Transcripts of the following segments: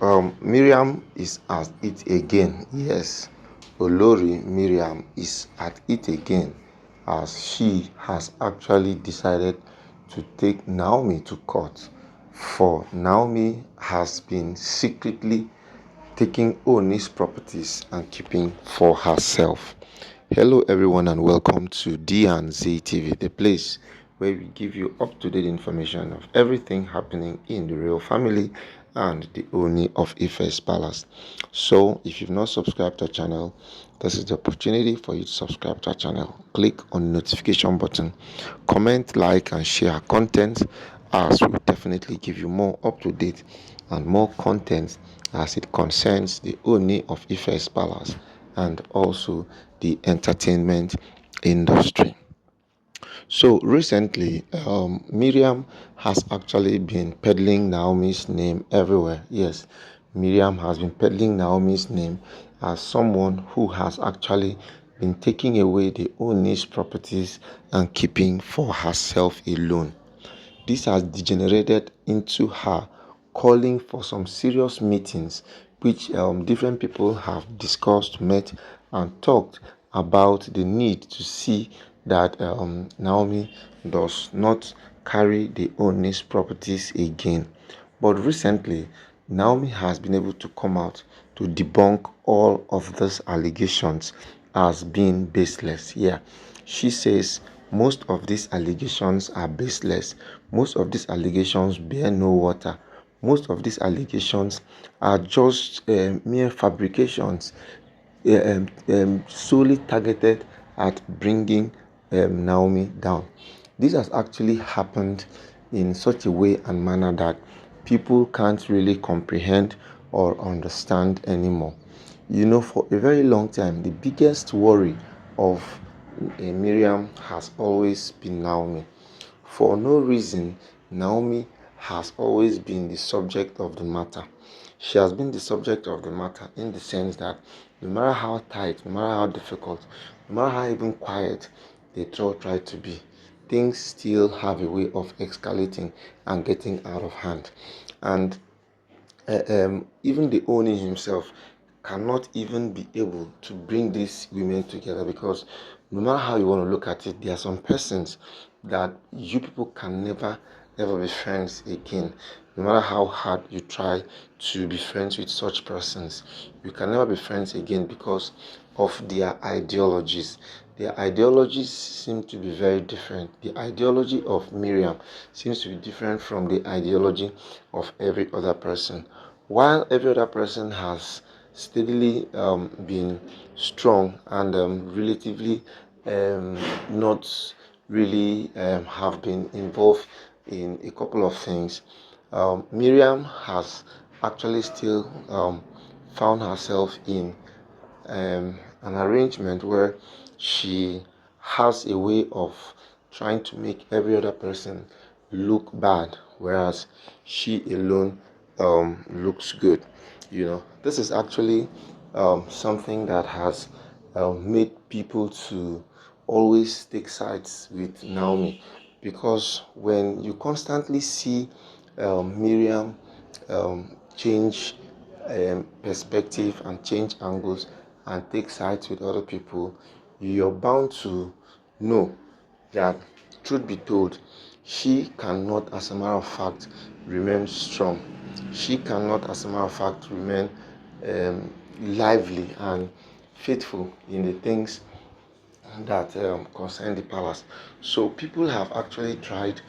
Miriam is at it again. Yes, Olori Miriam is at it again, as she has actually decided to take Naomi to court. For Naomi has been secretly taking Ooni's properties and keeping for herself. Hello, everyone, and welcome to D and Z TV, the place where we give you up to date information of everything happening in the royal family and the Ooni of Ife's palace. So, if you've not subscribed to our channel, this is the opportunity for you to subscribe to our channel. Click on the notification button, comment, like, and share our content, as we will definitely give you more up to date and more content as it concerns the Ooni of Ife's palace and also the entertainment industry. So recently, Miriam has actually been peddling Naomi's name everywhere. Yes, Miriam has been peddling Naomi's name as someone who has actually been taking away the Ooni's properties and keeping for herself alone. This has degenerated into her calling for some serious meetings, which different people have discussed, met, and talked about the need to see that Naomi does not carry the Onis properties again. But recently, Naomi has been able to come out to debunk all of these allegations as being baseless. Yeah, she says most of these allegations are baseless. Most of these allegations bear no water. Most of these allegations are just mere fabrications, solely targeted at bringing Naomi down. This has actually happened in such a way and manner that people can't really comprehend or understand anymore. You know, for a very long time, the biggest worry of Miriam has always been Naomi. For no reason, Naomi has always been the subject of the matter. She has been the subject of the matter in the sense that no matter how tight, no matter how difficult, no matter how even quiet they try to be, things still have a way of escalating and getting out of hand. And even the owner himself cannot even be able to bring these women together, because no matter how you want to look at it, there are some persons that you people can never ever be friends again. No matter how hard you try to be friends with such persons, you can never be friends again because of their ideologies. Their ideologies seem to be very different. The ideology of Miriam seems to be different from the ideology of every other person. While every other person has steadily been strong and relatively not really have been involved in a couple of things, Miriam has actually still found herself in an arrangement where she has a way of trying to make every other person look bad, whereas she alone looks good. You know, this is actually something that has made people to always take sides with Naomi, because when you constantly see Miriam change perspective and change angles and take sides with other people, you're bound to know that, truth be told, she cannot, as a matter of fact, remain strong. She cannot, as a matter of fact, remain lively and faithful in the things that concern the palace. So people have actually tried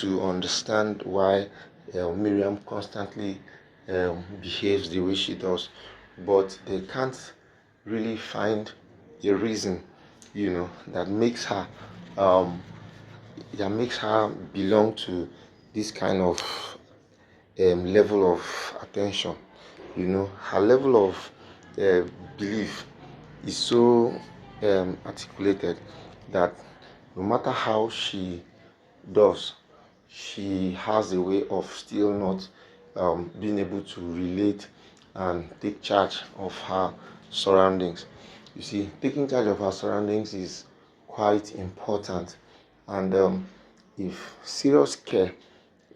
to understand why Miriam constantly behaves the way she does, but they can't really find a reason, you know, um, that makes her belong to this kind of level of attention. You know, her level of uh, belief is so articulated that no matter how she does, she has a way of still not being able to relate and take charge of her surroundings. You see, taking charge of her surroundings is quite important, and if serious care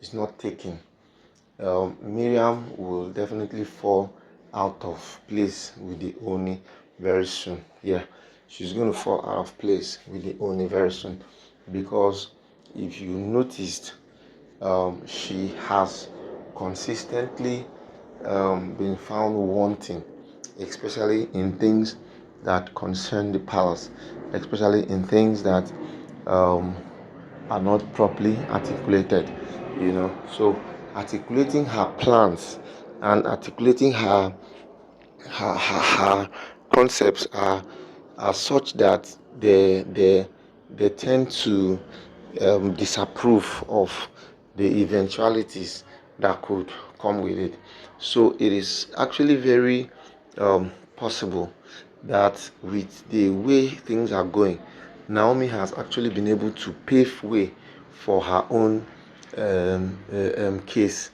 is not taken, Miriam will definitely fall out of place with the Ooni very soon. Yeah, she's going to fall out of place with the Ooni very soon, because if you noticed, she has consistently been found wanting, especially in things that concern the palace, especially in things that um, are not properly articulated, So articulating her plans and articulating her concepts are such that they tend to disapprove of the eventualities that could come with it. So it is actually very possible that with the way things are going, Naomi has actually been able to pave way for her own case.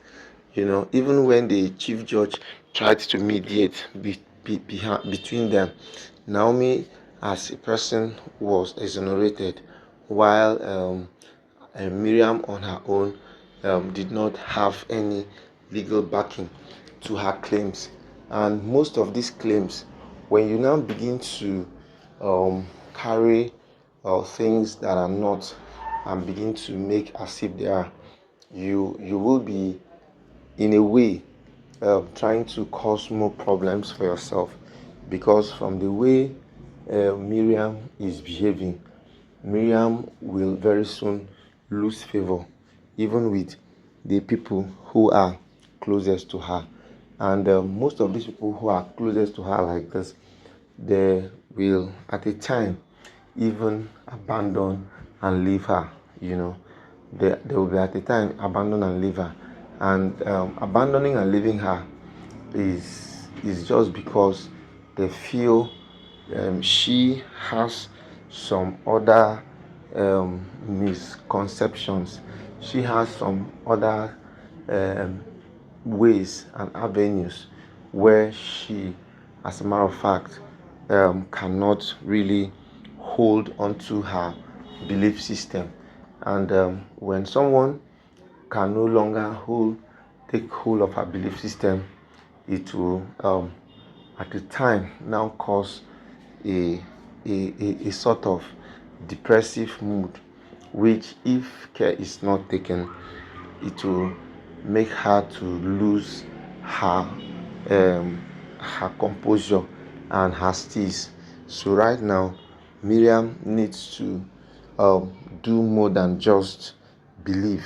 Even when the chief judge tried to mediate between them, Naomi, as a person, was exonerated, while Miriam, on her own, did not have any legal backing to her claims. And most of these claims, when you now begin to carry things that are not and begin to make as if they are, you will be, in a way, trying to cause more problems for yourself, because from the way Miriam is behaving, Miriam will very soon lose favor, even with the people who are closest to her. And most of these people who are closest to her like this, they will at a time even abandon and leave her. They will be at a time abandon and leave her. And abandoning and leaving her is just because they feel she has some other misconceptions. She has some other um, ways and avenues where she, as a matter of fact, cannot really hold onto her belief system. And when someone can no longer take hold of her belief system, it will at the time now cause a sort of depressive mood, which, if care is not taken, it will make her to lose her her composure and her steeze. So right now, Miriam needs to do more than just believe.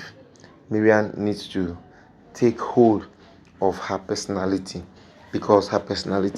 Miriam needs to take hold of her personality, because her personality